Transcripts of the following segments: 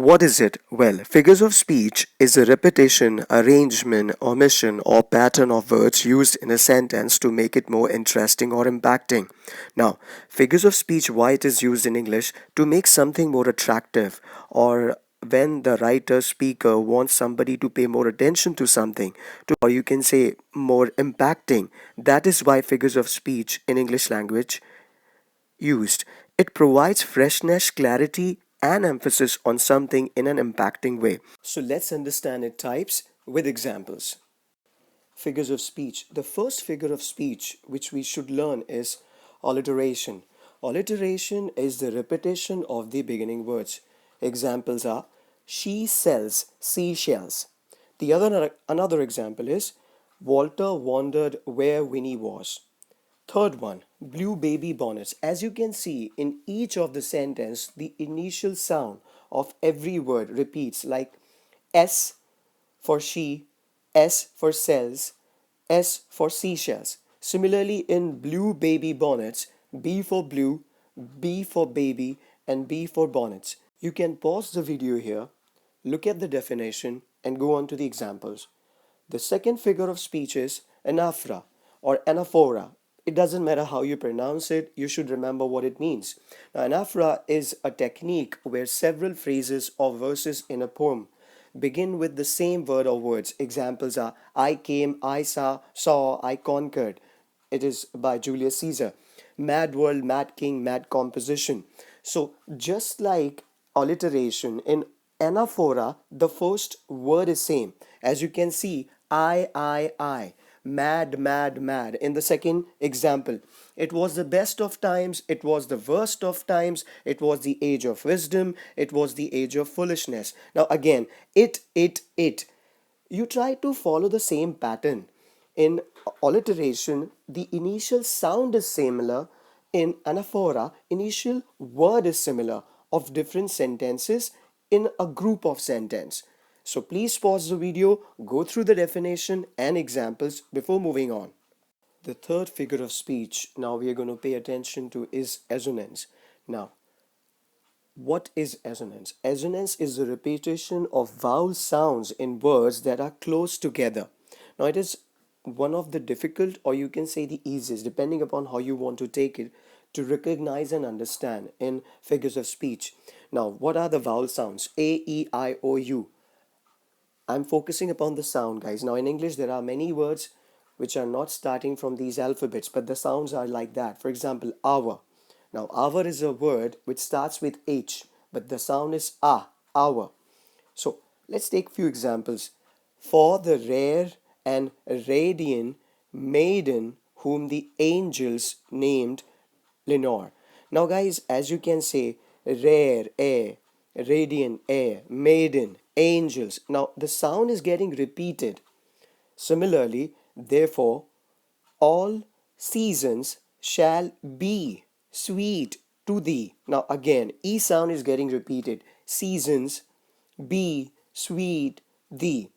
What is it? Well, figures of speech is a repetition, arrangement, omission, or pattern of words used in a sentence to make it more interesting or impacting. Now, figures of speech, why it is used in English? To make something more attractive, or when the writer speaker wants somebody to pay more attention to something, or you can say more impacting. That is why figures of speech in English language used. It provides freshness, clarity, and emphasis on something in an impacting way. So let's understand its types with examples. Figures of speech. The first figure of speech which we should learn is alliteration. Alliteration is the repetition of the beginning words. Examples are she sells seashells. Another example is Walter wondered where Winnie was. Third one, blue baby bonnets. As you can see in each of the sentence, the initial sound of every word repeats like S for she, S for cells, S for seashells. Similarly, in blue baby bonnets, B for blue, B for baby, and B for bonnets. You can pause the video here, look at the definition, and go on to the examples. The second figure of speech is anaphora or anaphora. It doesn't matter how you pronounce it, you should remember what it means. Now, anaphora is a technique where several phrases or verses in a poem begin with the same word or words. Examples are I came, I saw, I conquered. It is by Julius Caesar. Mad world, mad king, mad composition. So just like alliteration in anaphora, the first word is same. As you can see, I. Mad, mad, mad. In the second example, it was the best of times, it was the worst of times, it was the age of wisdom, it was the age of foolishness. Now, again, it. You try to follow the same pattern. In alliteration, the initial sound is similar. In anaphora, initial word is similar of different sentences in a group of sentence. So please pause the video, go through the definition and examples before moving on. The third figure of speech now we are going to pay attention to is assonance. Now, what is assonance? Assonance is the repetition of vowel sounds in words that are close together. Now, it is one of the difficult, or you can say the easiest, depending upon how you want to take it, to recognize and understand in figures of speech. Now, what are the vowel sounds? A, E, I, O, U. I'm focusing upon the sound, guys. Now, in English, there are many words which are not starting from these alphabets, but the sounds are like that. For example, hour. Now, hour is a word which starts with H, but the sound is hour. So, let's take few examples. For the rare and radiant maiden whom the angels named Lenore. Now, guys, as you can say, rare, air, radiant, air, maiden, angels. Now, the sound is getting repeated. Similarly, therefore, all seasons shall be sweet to thee. Now, again, E sound is getting repeated. Seasons, be sweet thee.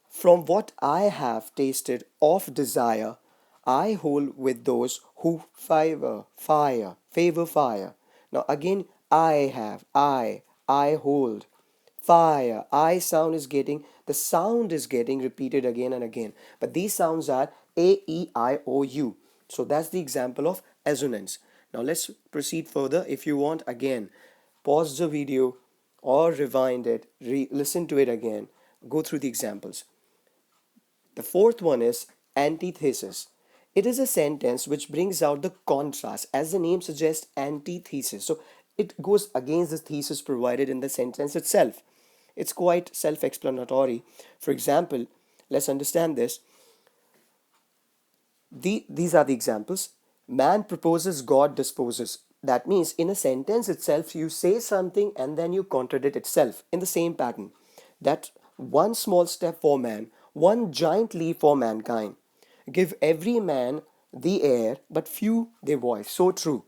From what I have tasted of desire, I hold with those who favor fire. Now again, I hold. Fire, I sound is getting, the sound is getting repeated again and again. But these sounds are A, E, I, O, U. So that's the example of assonance. Now let's proceed further. If you want, again, pause the video or rewind it, listen to it again, go through the examples. The fourth one is antithesis. It is a sentence which brings out the contrast, as the name suggests, antithesis. So it goes against the thesis provided in the sentence itself. It's quite self-explanatory. For example, let's understand this. These are the examples. Man proposes, God disposes. That means in a sentence itself, you say something and then you contradict itself in the same pattern. That one small step for man, one giant leap for mankind. Give every man the air, but few their voice. So true.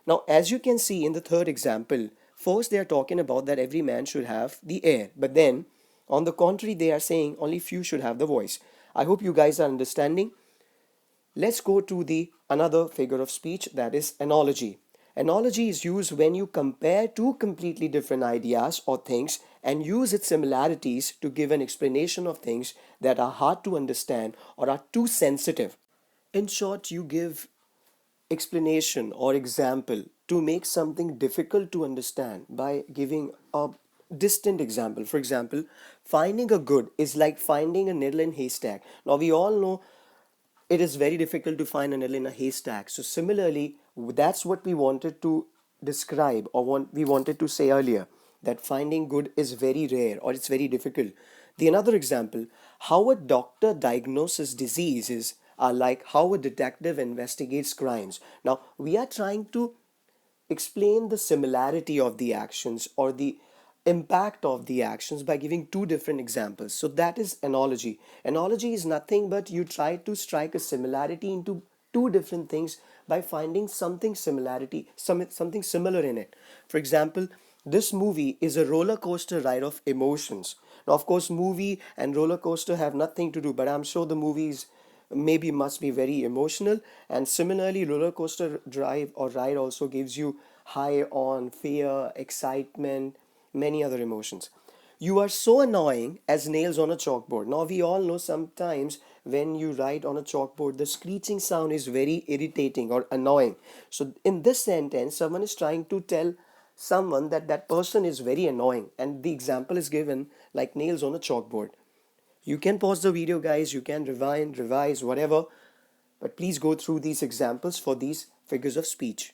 Now, as you can see in the third example, first they are talking about that every man should have the air, but then on the contrary, they are saying only few should have the voice. I hope you guys are understanding. Let's go to the another figure of speech, that is analogy. Analogy is used when you compare two completely different ideas or things and use its similarities to give an explanation of things that are hard to understand or are too sensitive. In short, you give explanation or example to make something difficult to understand by giving a distant example. For example, finding a good is like finding a needle in haystack. Now we all know it is very difficult to find a needle in a haystack. So similarly, that's what we wanted to describe, or we wanted to say earlier, that finding good is very rare or it's very difficult. The another example, how a doctor diagnoses diseases are like how a detective investigates crimes. Now we are trying to explain the similarity of the actions or the impact of the actions by giving two different examples. So that is analogy. Analogy is nothing but you try to strike a similarity into two different things by finding something similar in it. For example, this movie is a roller coaster ride of emotions. Now, of course, movie and roller coaster have nothing to do, but I'm sure the movies maybe must be very emotional. And similarly, roller coaster drive or ride also gives you high on fear, excitement, many other emotions. You are so annoying as nails on a chalkboard. Now we all know sometimes when you write on a chalkboard, the screeching sound is very irritating or annoying. So in this sentence, someone is trying to tell someone that that person is very annoying, and the example is given like nails on a chalkboard. You can pause the video, guys, you can rewind, revise, whatever, but please go through these examples for these figures of speech.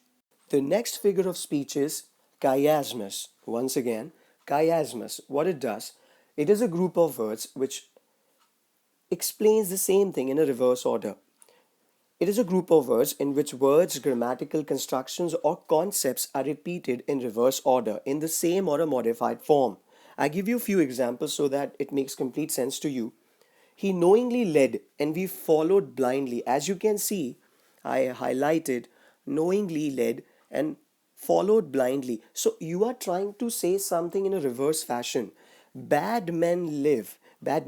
The next figure of speech is chiasmus. Once again, chiasmus, what it does, it is a group of words which explains the same thing in a reverse order. It is a group of words in which words, grammatical constructions, or concepts are repeated in reverse order in the same or a modified form. I give you a few examples so that it makes complete sense to you. He knowingly led and we followed blindly. As you can see, I highlighted knowingly led and followed blindly. So you are trying to say something in a reverse fashion. Bad men live that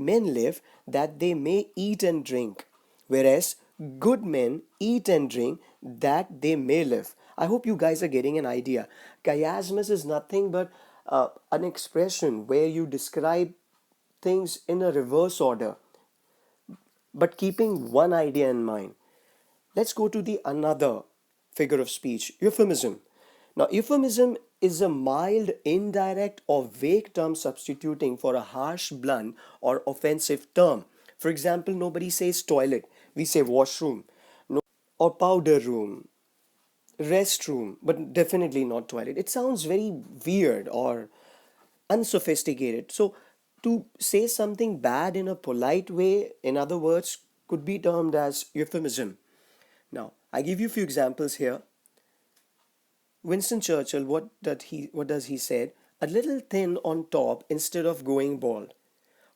they may eat and drink, whereas good men eat and drink that they may live. I hope you guys are getting an idea. Chiasmus is nothing but an expression where you describe things in a reverse order, but keeping one idea in mind. Let's go to the another figure of speech, euphemism. Now, euphemism is a mild, indirect, or vague term substituting for a harsh, blunt, or offensive term. For example, nobody says toilet, we say washroom, or powder room, restroom, but definitely not toilet. It sounds very weird or unsophisticated. So, to say something bad in a polite way, in other words, could be termed as euphemism. Now, I give you a few examples here. Winston Churchill, what does he said? A little thin on top instead of going bald.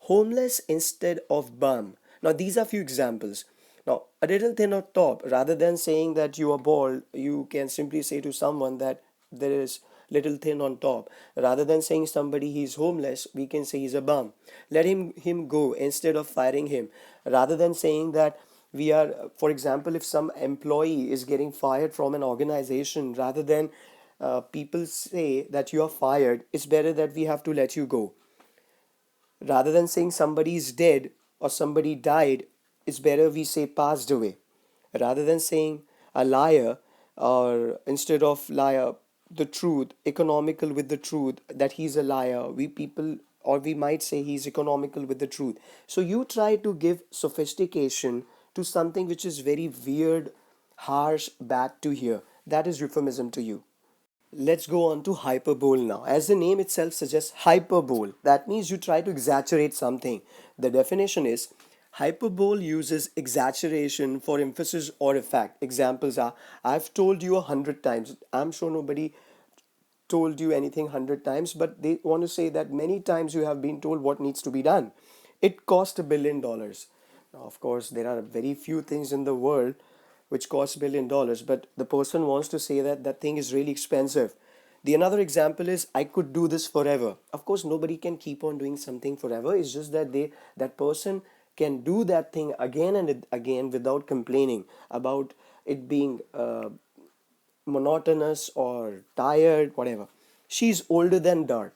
Homeless instead of bum. Now these are few examples. Now a little thin on top, rather than saying that you are bald, you can simply say to someone that there is little thin on top. Rather than saying somebody he's homeless, we can say he's a bum. Let him go instead of firing him. Rather than saying that we are, for example, if some employee is getting fired from an organization, rather than people say that you are fired, it's better that we have to let you go. Rather than saying somebody is dead or somebody died, it's better we say passed away. Rather than saying a liar, or instead of liar, the truth, economical with the truth, that he's a liar, we people, or we might say he's economical with the truth. So you try to give sophistication to something which is very weird, harsh, bad to hear. That is euphemism to you. Let's go on to hyperbole now. As the name itself suggests, hyperbole. That means you try to exaggerate something. The definition is hyperbole uses exaggeration for emphasis or effect. Examples are, I've told you 100 times. I'm sure nobody told you anything 100 times, but they want to say that many times you have been told what needs to be done. It cost $1 billion. Now, of course, there are very few things in the world which cost $1 billion, but the person wants to say that that thing is really expensive. The another example is, I could do this forever. Of course, nobody can keep on doing something forever. It's just that that person can do that thing again and again without complaining about it being monotonous or tired, whatever. She's older than dirt.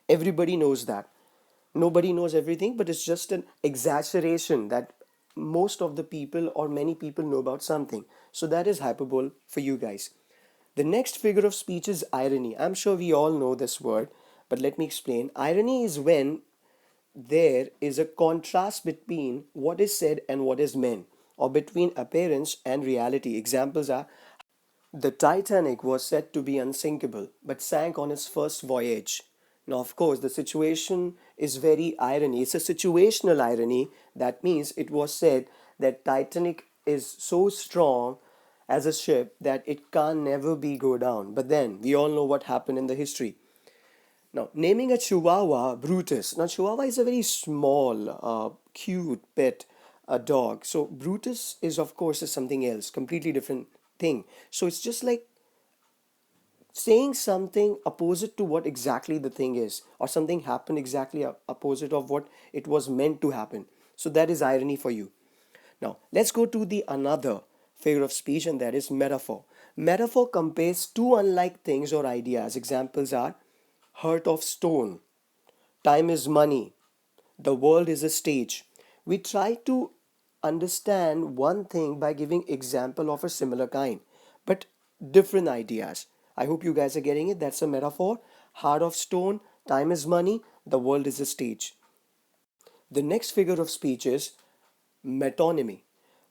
Everybody knows that. Nobody knows everything, but it's just an exaggeration that most of the people or many people know about something. So that is hyperbole for you guys. The next figure of speech is irony. I'm sure we all know this word, but let me explain. Irony is when there is a contrast between what is said and what is meant, or between appearance and reality. Examples are: the Titanic was said to be unsinkable, but sank on its first voyage. Now, of course, the situation is very irony. It's a situational irony. That means it was said that Titanic is so strong as a ship that it can never be go down. But then we all know what happened in the history. Now, naming a Chihuahua Brutus. Now, Chihuahua is a very small, cute pet, a dog. So, Brutus is, of course, is something else, completely different thing. So, it's just like saying something opposite to what exactly the thing is, or something happened exactly opposite of what it was meant to happen. So, that is irony for you. Now, let's go to the another figure of speech, and that is metaphor. Metaphor compares two unlike things or ideas. Examples are heart of stone, time is money, the world is a stage. We try to understand one thing by giving example of a similar kind, but different ideas. I hope you guys are getting it. That's a metaphor. Heart of stone, time is money, the world is a stage. The next figure of speech is metonymy.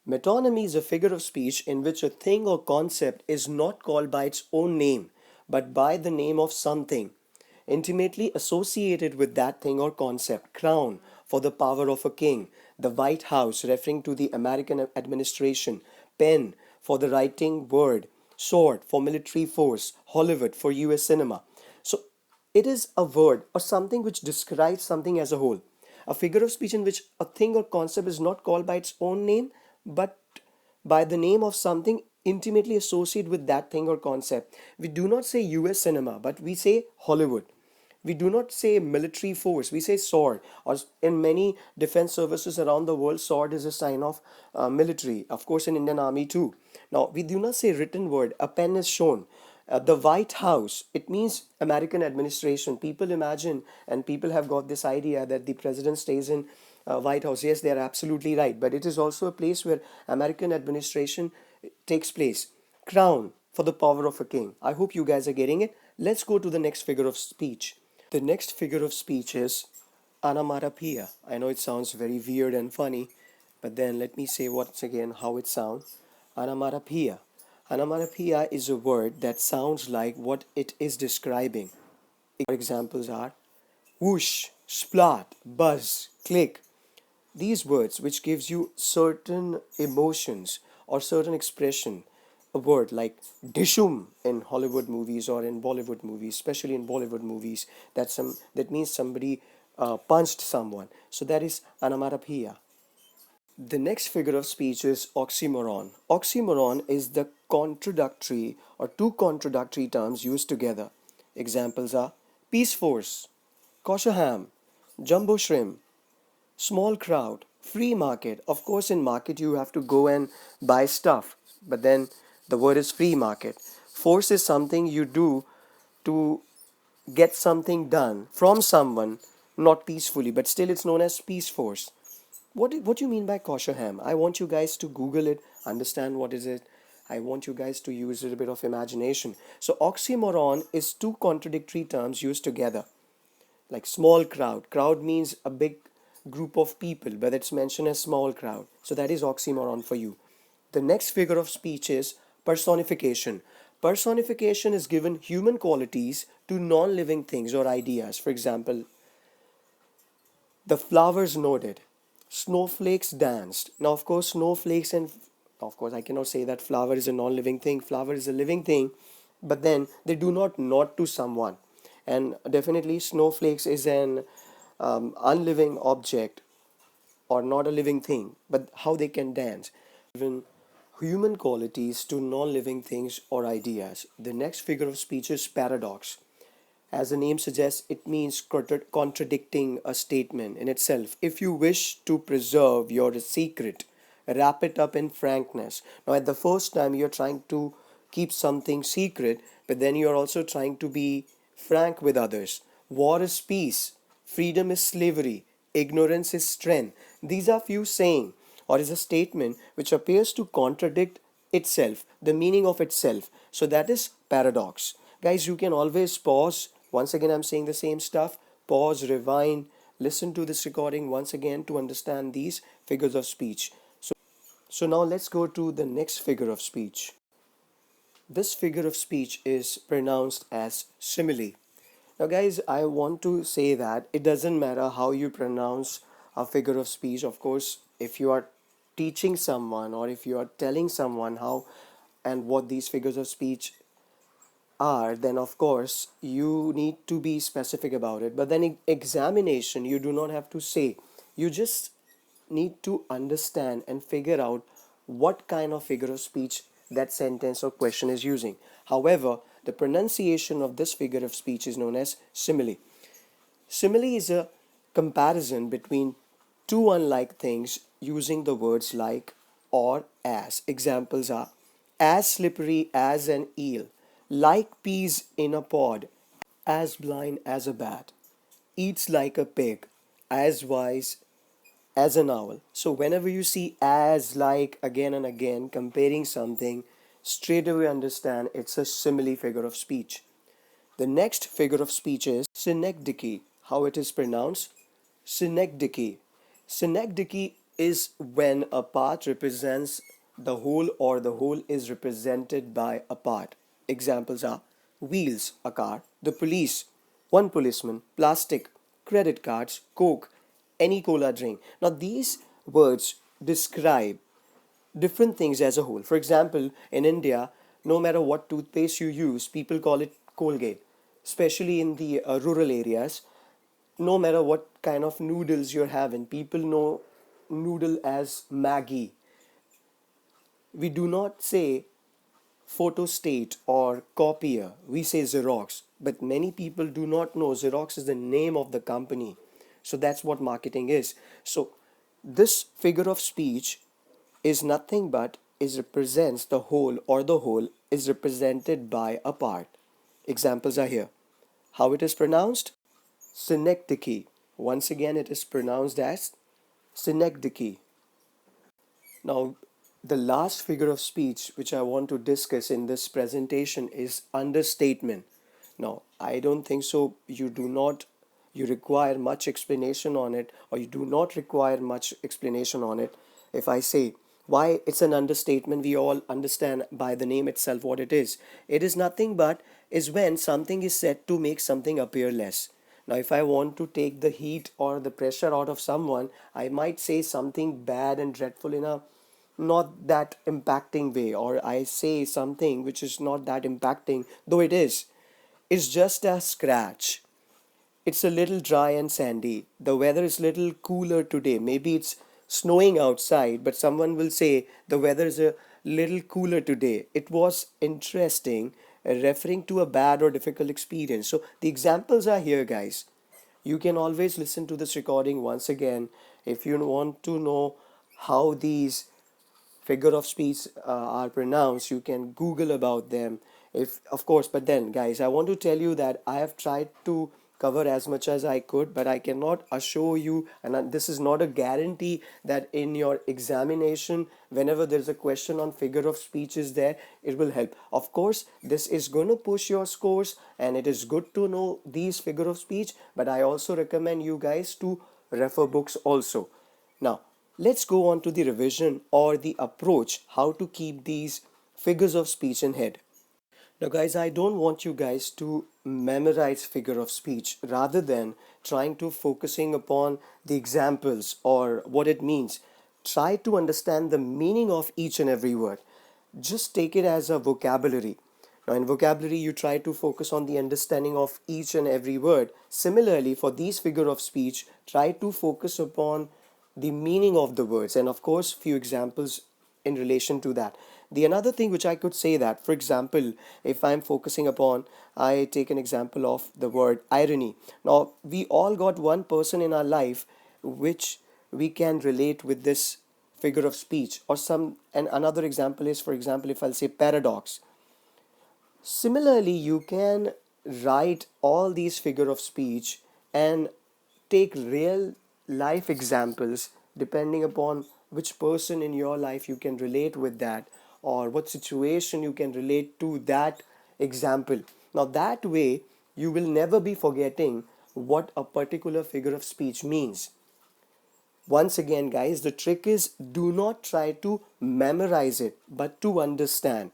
Metonymy is a figure of speech in which a thing or concept is not called by its own name, but by the name of something intimately associated with that thing or concept. Crown, for the power of a king. The White House, referring to the American administration. Pen, for the writing word. Sword, for military force. Hollywood, for US cinema. So it is a word or something which describes something as a whole. A figure of speech in which a thing or concept is not called by its own name, but by the name of something intimately associated with that thing or concept. We do not say US cinema, but we say Hollywood. We do not say military force, we say sword. Or in many defense services around the world, sword is a sign of military. Of course, in Indian Army too. Now, we do not say written word, a pen is shown. The White House, it means American administration. People imagine and people have got this idea that the president stays in White House. Yes, they are absolutely right, but it is also a place where American administration takes place. Crown, for the power of a king. I hope you guys are getting it. Let's go to the next figure of speech. The next figure of speech is onomatopoeia. I know it sounds very weird and funny, but then let me say once again how it sounds. Onomatopoeia. Onomatopoeia is a word that sounds like what it is describing. Examples are whoosh, splat, buzz, click. These words which gives you certain emotions or certain expression. A word like dishum in Hollywood movies or in Bollywood movies, especially in Bollywood movies, that means somebody punched someone. So that is onomatopoeia. The next figure of speech is oxymoron. Oxymoron is the contradictory or two contradictory terms used together. Examples are Peace Force, kosher ham, jumbo shrimp, small crowd, free market. Of course, in market you have to go and buy stuff, but then the word is free market. Force is something you do to get something done from someone, not peacefully, but still it's known as peace force. What do you mean by kosher ham? I want you guys to Google it, understand what is it. I want you guys to use a little bit of imagination. So oxymoron is two contradictory terms used together. Like small crowd. Crowd means a big group of people, but it's mentioned as small crowd. So that is oxymoron for you. The next figure of speech is personification. Personification is given human qualities to non-living things or ideas. For example, the flowers nodded. Snowflakes danced. Now, of course, snowflakes and of course, I cannot say that flower is a non-living thing. Flower is a living thing, but then they do not nod to someone. And definitely, snowflakes is an unliving object or not a living thing. But how they can dance? Even human qualities to non-living things or ideas. The next figure of speech is paradox. As the name suggests, it means contradicting a statement in itself. If you wish to preserve your secret, wrap it up in frankness. Now, at the first time, you're trying to keep something secret, but then you're also trying to be frank with others. War is peace, freedom is slavery, ignorance is strength. These are few saying or is a statement which appears to contradict itself, the meaning of itself. So that is paradox. Guys, you can always pause. Once again, I'm saying the same stuff. Pause, rewind, listen to this recording once again to understand these figures of speech. So now let's go to the next figure of speech. This figure of speech is pronounced as simile. Now, guys, I want to say that it doesn't matter how you pronounce a figure of speech. Of course, if you are teaching someone or if you are telling someone how and what these figures of speech are, then of course you need to be specific about it. But then examination, you do not have to say. You just need to understand and figure out what kind of figure of speech that sentence or question is using. However, the pronunciation of this figure of speech is known as simile. Simile is a comparison between two unlike things using the words like or as. Examples are as slippery as an eel, like peas in a pod, as blind as a bat, eats like a pig, as wise as an owl. So whenever you see as, like, again and again comparing something, straight away understand it's a simile figure of speech. The next figure of speech is synecdoche. How it is pronounced? Synecdoche. Synecdoche is when a part represents the whole or the whole is represented by a part. Examples are wheels, a car, the police, one policeman, plastic, credit cards, coke, any cola drink. Now these words describe different things as a whole. For example, in India, no matter what toothpaste you use, people call it Colgate, especially in the rural areas. No matter what kind of noodles you're having, people know noodle as Maggie. We do not say photostat or copier, we say Xerox. But many people do not know Xerox is the name of the company. So that's what marketing is. So this figure of speech is nothing but is represents the whole or the whole is represented by a part. Examples are here. How it is pronounced? Synecdoche. Once again, it is pronounced as synecdoche. Now, the last figure of speech which I want to discuss in this presentation is understatement. Now, I don't think so. You require much explanation on it, or you do not require much explanation on it. If I say why it's an understatement, we all understand by the name itself what it is. It is nothing but is when something is said to make something appear less. Now, if I want to take the heat or the pressure out of someone, I might say something bad and dreadful in a not that impacting way, or I say something which is not that impacting, though it is. It's just a scratch. It's a little dry and sandy. The weather is little cooler today. Maybe it's snowing outside, but someone will say the weather is a little cooler today. It was interesting, referring to a bad or difficult experience. So the examples are here, guys. You can always listen to this recording once again if you want to know how these figure of speech are pronounced. You can Google about them, if of course. But then, guys, I want to tell you that I have tried to cover as much as I could, but I cannot assure you, and this is not a guarantee that in your examination, whenever there's a question on figure of speech is there, it will help. Of course, this is going to push your scores, and it is good to know these figure of speech, but I also recommend you guys to refer books also. Now, let's go on to the revision or the approach how to keep these figures of speech in head. Now, guys, I don't want you guys to memorize figure of speech rather than trying to focusing upon the examples or what it means. Try to understand the meaning of each and every word. Just take it as a vocabulary. Now, in vocabulary, you try to focus on the understanding of each and every word. Similarly, for these figure of speech, try to focus upon the meaning of the words, and of course few examples in relation to that. The another thing which I could say that, for example, if I'm focusing upon, I take an example of the word irony. Now we all got one person in our life which we can relate with this figure of speech or some. And another example is, for example, if I'll say paradox. Similarly, you can write all these figure of speech and take real life examples depending upon which person in your life you can relate with that, or what situation you can relate to that example. Now that way you will never be forgetting what a particular figure of speech means. Once again, guys, the trick is do not try to memorize it, but to understand.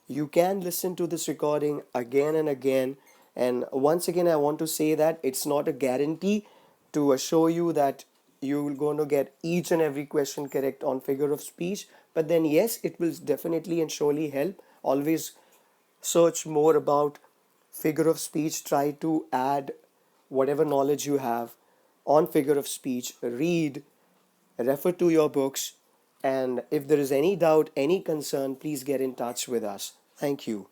You can listen to this recording again and again. And once again, I want to say that it's not a guarantee to assure you that you're going to get each and every question correct on figure of speech. But then, yes, it will definitely and surely help. Always search more about figure of speech. Try to add whatever knowledge you have on figure of speech. Read, refer to your books, and if there is any doubt, any concern, please get in touch with us. Thank you.